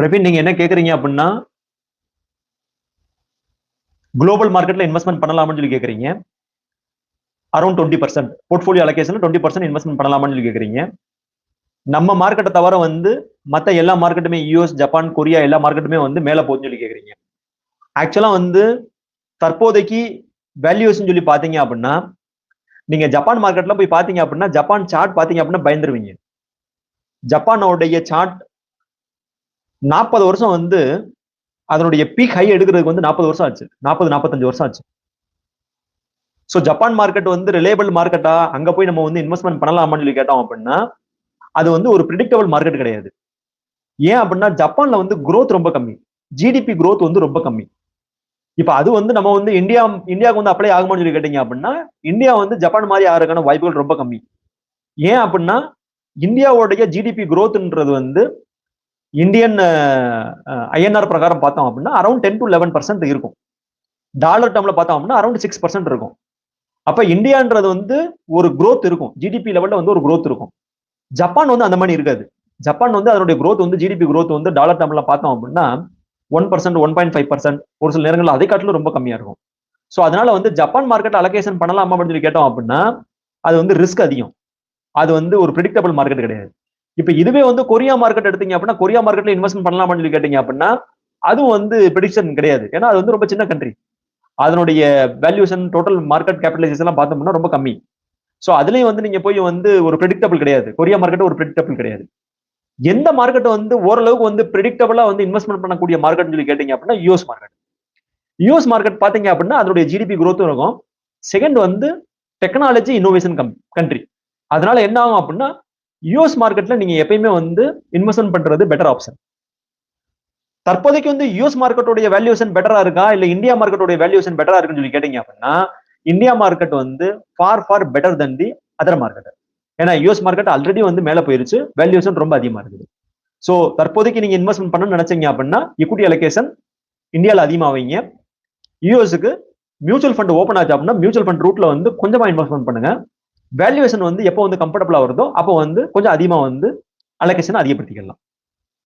பிரவீன், நீங்க என்ன கேக்குறீங்க அப்படின்னா குளோபல் மார்க்கெட்ல இன்வெஸ்ட்மெண்ட் பண்ணலாம்னு சொல்லி கேக்குறீங்க. அரௌண்ட் 20% போர்ட்ஃபோலியோ அலோகேஷன்ல 20% இன்வெஸ்ட்மெண்ட் பண்ணலாம்னு சொல்லி கேக்குறீங்க. நம்ம மார்க்கெட்டை தவிர மத்த எல்லா மார்க்கெட்டுமே யூஎஸ், ஜப்பான், கொரியா எல்லா மார்க்கெட்டுமே மேல போகுதுன்னு சொல்லி கேக்குறீங்க. ஆக்சுவலா தற்போதைக்கு வேல்யூஷன் சொல்லி பாத்தீங்க அப்படின்னா நீங்க ஜப்பான் மார்க்கெட்ல போய் பாத்தீங்க அப்படின்னா ஜப்பான் சார்ட் பாத்தீங்க அப்படின்னா பயந்துருவீங்க. ஜப்பானோடைய சார்ட் 40 வருஷம் அதனுடைய பீக் ஹை எடுக்கிறதுக்கு 40 வருஷம் ஆச்சு. 45 வருஷம் ஆச்சு. ஸோ ஜப்பான் மார்க்கெட் ரிலேபிள் மார்க்கெட்டா, அங்க போய் நம்ம இன்வெஸ்ட்மெண்ட் பண்ணலாமான்னு சொல்லி கேட்டோம் அப்படின்னா அது ஒரு ப்ரிடிக்டபிள் மார்க்கெட் கிடையாது. ஏன் அப்படின்னா ஜப்பான்ல growth ரொம்ப கம்மி, ஜிடிபி growth ரொம்ப கம்மி. இப்ப அது நம்ம இந்தியாவுக்கு அப்ளை ஆகுமான்னு சொல்லி கேட்டீங்க அப்படின்னா இந்தியா ஜப்பான் மாதிரி ஆகிறதுக்கான வாய்ப்புகள் ரொம்ப கம்மி. ஏன் அப்படின்னா இந்தியாவுடைய ஜிடிபி growthன்றது இந்தியன் ஐஎன்ஆர் பிரகாரம் பார்த்தோம் அப்படின்னா அரௌண்ட் 10 to 11% இருக்கும். டாலர் டேர்ம்ல பார்த்தோம் அப்படின்னா அரௌண்ட் 6% இருக்கும். அப்ப இந்தியான்றது ஒரு growth இருக்கும், ஜிடிபி லெவல்ல ஒரு growth இருக்கும். ஜப்பான் அந்த மாதிரி இருக்காது. ஜப்பான் அதனுடைய growth ஜிடிபி growth டாலர் டேர்ம்ல பார்த்தோம் அப்படின்னா 1%, 1.5%, ஒரு சில நேரங்களில் அதை காட்டிலும் ரொம்ப கம்மியா இருக்கும். ஸோ அதனால ஜப்பான் மார்க்கெட் அலோகேஷன் பண்ணலாமா அப்படின்னு சொல்லி கேட்டோம் அப்படின்னா அது ரிஸ்க் அதிகம். அது ஒரு ப்ரிடிக்டபிள் மார்க்கெட் கிடையாது. இப்ப இதுவே கொரியா மார்க்கெட் எடுத்தீங்க அப்படின்னா கொரியா மார்க்கெட்ல இன்வெஸ்ட்மெண்ட் பண்ணலாமான்னு சொல்லி கேட்டீங்க அப்படின்னா அதுவும் ப்ரிடிக்ஷன் கிடையாது. ஏன்னா அது ரொம்ப சின்ன கண்ட்ரி. அதனுடைய வேல்யூஷன், டோட்டல் மார்க்கெட் கேபிட்டலைசேஷன் எல்லாம் பார்த்தோம்னா ரொம்ப கம்மி. ஸோ அதுலயும் நீங்க போய் ஒரு ப்ரிடிக்டபிள் கிடையாது. கொரியா மார்க்கெட் ஒரு ப்ரிடிக்டபிள் கிடையாது. எந்த மார்க்கெட் ஓரளவுக்கு ப்ரிடிக்டபிளா இன்வெஸ்ட்மெண்ட் பண்ணக்கூடிய மார்க்கெட் சொல்லி கேட்டீங்க அப்படின்னா யூஎஸ் மார்க்கெட். யூஎஸ் மார்க்கெட் பாத்தீங்க அப்படின்னா அதனுடைய ஜிடிபி growth இருக்கும். Second technology innovation country. அதனால என்ன ஆகும் அப்படின்னா யூஎஸ் மார்க்கெட்ல நீங்க எப்பயுமே இன்வெஸ்ட்மெண்ட் பண்றது பெட்டர் ஆப்ஷன். தற்போதைக்கு யூஎஸ் மார்க்கெட்டோட வேல்யூஷன் பெட்டரா இருக்கா இல்ல இந்தியா மார்க்கெட்டோட வேல்யூஷன் பெட்டரா இருக்குன்னு சொல்லி கேட்டீங்க அப்படின்னா India market for better than the other market. ஏன்னா யூஎஸ் மார்க்கெட் ஆல்ரெடி மேல போயிருச்சு, வேல்யூஷன் ரொம்ப அதிகமா இருக்குது. சோ தற்போதைக்கு நீங்க இன்வெஸ்ட்மெண்ட் பண்ணணும்னு நினைச்சீங்க அப்படின்னா equity allocation இந்தியால அதிகமா வைங்க. யூஎஸ்க்கு மியூச்சுவல் ஃபண்ட் ஓபன் ஆச்சு அப்படின்னா மியூச்சுவல் ஃபண்ட் ரூட்ல கொஞ்சமா இன்வெஸ்ட்மெண்ட் பண்ணுங்க. வேல்யூவேஷன் எப்போ கம்ஃபர்டபுளா வருதோ அப்போ கொஞ்சம் அதிகமா அலோகேஷன் அதிகப்படுத்திக்கலாம்.